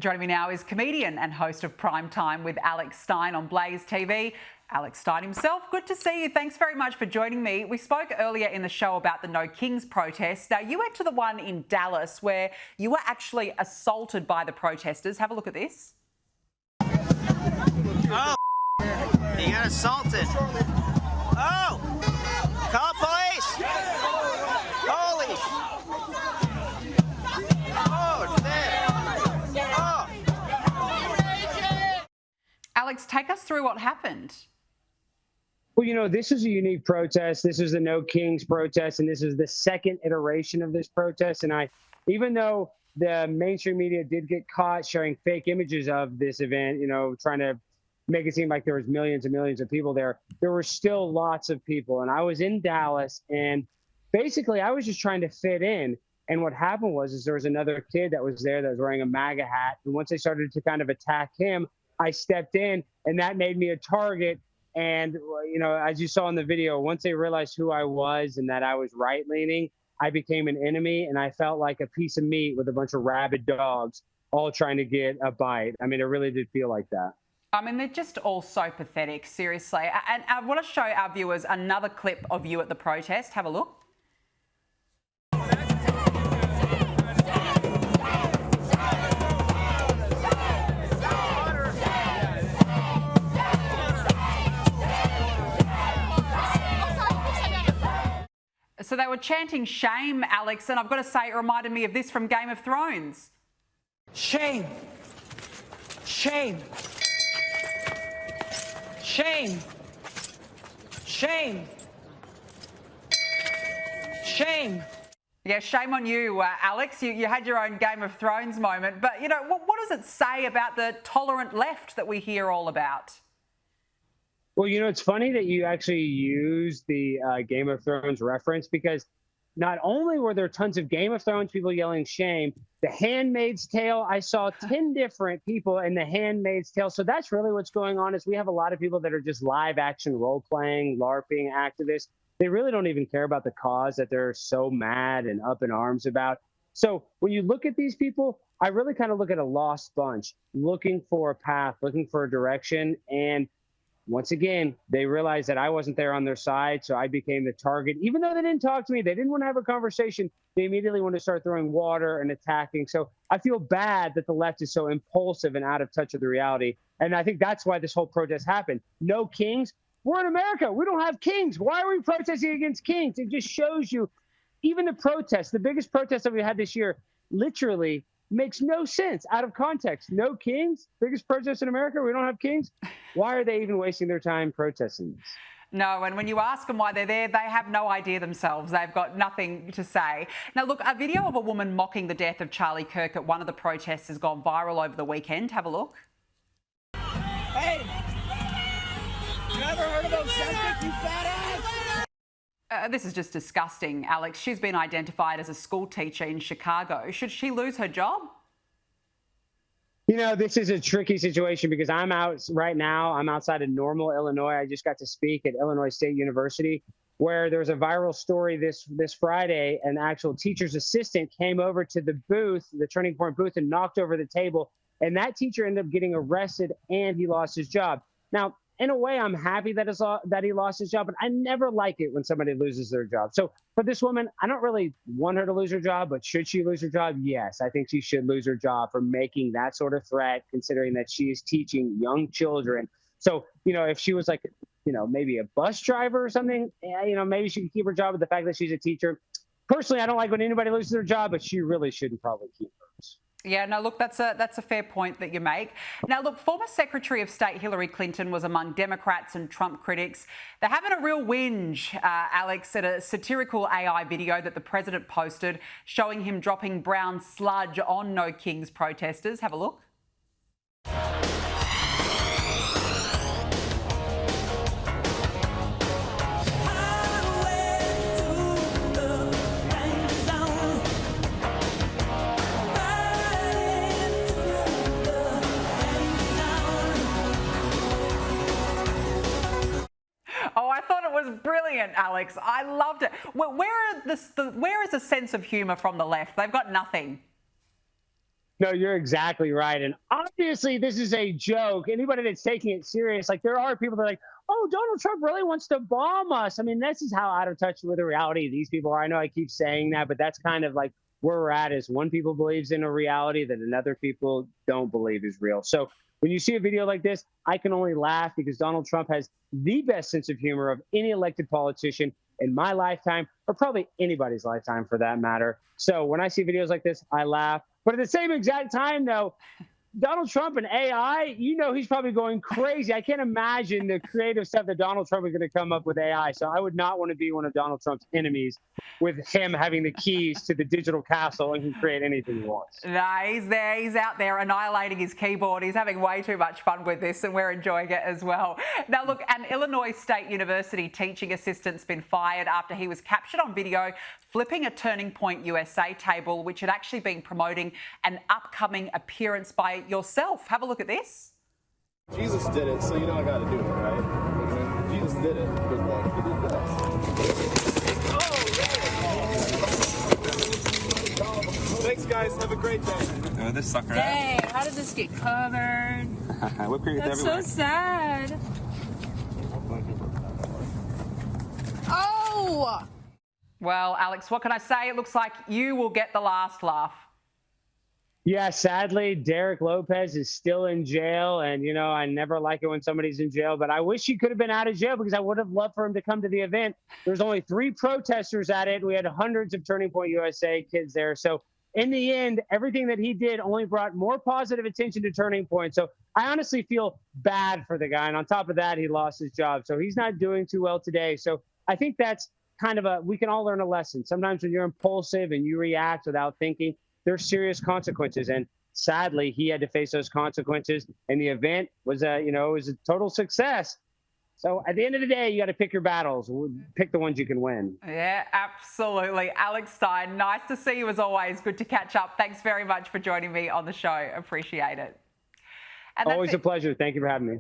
Joining me now is comedian and host of Prime Time with Alex Stein on Blaze TV. Alex Stein himself, good to see you. Thanks very much for joining me. We spoke earlier in the show about the No Kings protests. Now, you went to the one in Dallas where you were actually assaulted by the protesters. Have a look at this. Oh, you got assaulted. Oh, call police. Holy. Oh, damn. Oh. Alex, take us through what happened. Well, you know, this is a unique protest. This is the No Kings protest, and this is the second iteration of this protest. And even though the mainstream media did get caught sharing fake images of this event, you know, trying to make it seem like there was millions and millions of people there were still lots of people. And I was in Dallas, and basically I was just trying to fit in. And what happened was there was another kid that was there that was wearing a MAGA hat. And once they started to kind of attack him, I stepped in, and that made me a target. And, you know, as you saw in the video, once they realized who I was and that I was right-leaning, I became an enemy, and I felt like a piece of meat with a bunch of rabid dogs all trying to get a bite. I mean, it really did feel like that. I mean, they're just all so pathetic, seriously. And I want to show our viewers another clip of you at the protest. Have a look. So they were chanting shame, Alex, and I've got to say it reminded me of this from Game of Thrones. Shame. Shame. Shame. Shame. Shame. Yeah, shame on you, Alex. You had your own Game of Thrones moment. But, you know, what does it say about the tolerant left that we hear all about? Well, you know, it's funny that you actually use the Game of Thrones reference, because not only were there tons of Game of Thrones people yelling shame, The Handmaid's Tale, I saw 10 different people in The Handmaid's Tale. So that's really what's going on, is we have a lot of people that are just live action role-playing, LARPing activists. They really don't even care about the cause that they're so mad and up in arms about. So when you look at these people, I really kind of look at a lost bunch, looking for a path, looking for a direction. And once again, they realized that I wasn't there on their side, so I became the target. Even though they didn't talk to me, they didn't want to have a conversation, they immediately want to start throwing water and attacking. So I feel bad that the left is so impulsive and out of touch with the reality. And I think that's why this whole protest happened. No kings. We're in America. We don't have kings. Why are we protesting against kings? It just shows you, even the protests, the biggest protest that we had this year, literally makes no sense out of context. No kings, biggest protest in America, we don't have kings. Why are they even wasting their time protesting this? No, and when you ask them why they're there, they have no idea themselves. They've got nothing to say. Now, look, a video of a woman mocking the death of Charlie Kirk at one of the protests has gone viral over the weekend. Have a look. Hey, you ever heard of Ozempic, you fat ass? This is just disgusting, Alex. She's been identified as a school teacher in Chicago. Should she lose her job? You know, this is a tricky situation because I'm out right now. I'm outside of Normal, Illinois. I just got to speak at Illinois State University, where there was a viral story this Friday. An actual teacher's assistant came over to the booth, the Turning Point booth, and knocked over the table. And that teacher ended up getting arrested, and he lost his job. Now, in a way, I'm happy that he lost his job, but I never like it when somebody loses their job. So for this woman, I don't really want her to lose her job, but should she lose her job? Yes, I think she should lose her job for making that sort of threat, considering that she is teaching young children. So, you know, if she was like, you know, maybe a bus driver or something, you know, maybe she could keep her job. But the fact that she's a teacher, personally, I don't like when anybody loses their job, but she really shouldn't probably keep hers. Yeah, no, look, that's a fair point that you make. Now, look, former Secretary of State Hillary Clinton was among Democrats and Trump critics. They're having a real whinge, Alex, at a satirical AI video that the president posted showing him dropping brown sludge on No Kings protesters. Have a look. Oh, I thought it was brilliant, Alex. I loved it. Where is the sense of humour from the left? They've got nothing. No, you're exactly right. And obviously, this is a joke. Anybody that's taking it serious, like there are people that are like, oh, Donald Trump really wants to bomb us. I mean, this is how out of touch with the reality these people are. I know I keep saying that, but that's kind of like where we're at is one people believes in a reality that another people don't believe is real. So when you see a video like this, I can only laugh because Donald Trump has the best sense of humor of any elected politician in my lifetime, or probably anybody's lifetime for that matter. So when I see videos like this, I laugh. But at the same exact time, though, Donald Trump and AI, you know, he's probably going crazy. I can't imagine the creative stuff that Donald Trump is going to come up with AI. So I would not want to be one of Donald Trump's enemies with him having the keys to the digital castle and can create anything he wants. No, he's there. He's out there annihilating his keyboard. He's having way too much fun with this, and we're enjoying it as well. Now, look, an Illinois State University teaching assistant's been fired after he was captured on video flipping a Turning Point USA table, which had actually been promoting an upcoming appearance by yourself. Have a look at this. Jesus did it, so you know I got to do it, right? Jesus did it. Good luck. He did this. Thanks, guys. Have a great day. Oh, this sucker. Dang, how did this get covered? Whipped cream is That's everywhere. so sad. Oh! Well, Alex, what can I say? It looks like you will get the last laugh. Yeah, sadly, Derek Lopez is still in jail. And, you know, I never like it when somebody's in jail, but I wish he could have been out of jail because I would have loved for him to come to the event. There's only 3 protesters at it. We had hundreds of Turning Point USA kids there. So in the end, everything that he did only brought more positive attention to Turning Point. So I honestly feel bad for the guy. And on top of that, he lost his job. So he's not doing too well today. So I think that's kind of we can all learn a lesson. Sometimes when you're impulsive and you react without thinking, there's serious consequences. And sadly, he had to face those consequences. And the event was it was a total success. So at the end of the day, you got to pick your battles. Pick the ones you can win. Yeah, absolutely. Alex Stein, nice to see you as always. Good to catch up. Thanks very much for joining me on the show. Appreciate it. And Always a pleasure. Thank you for having me.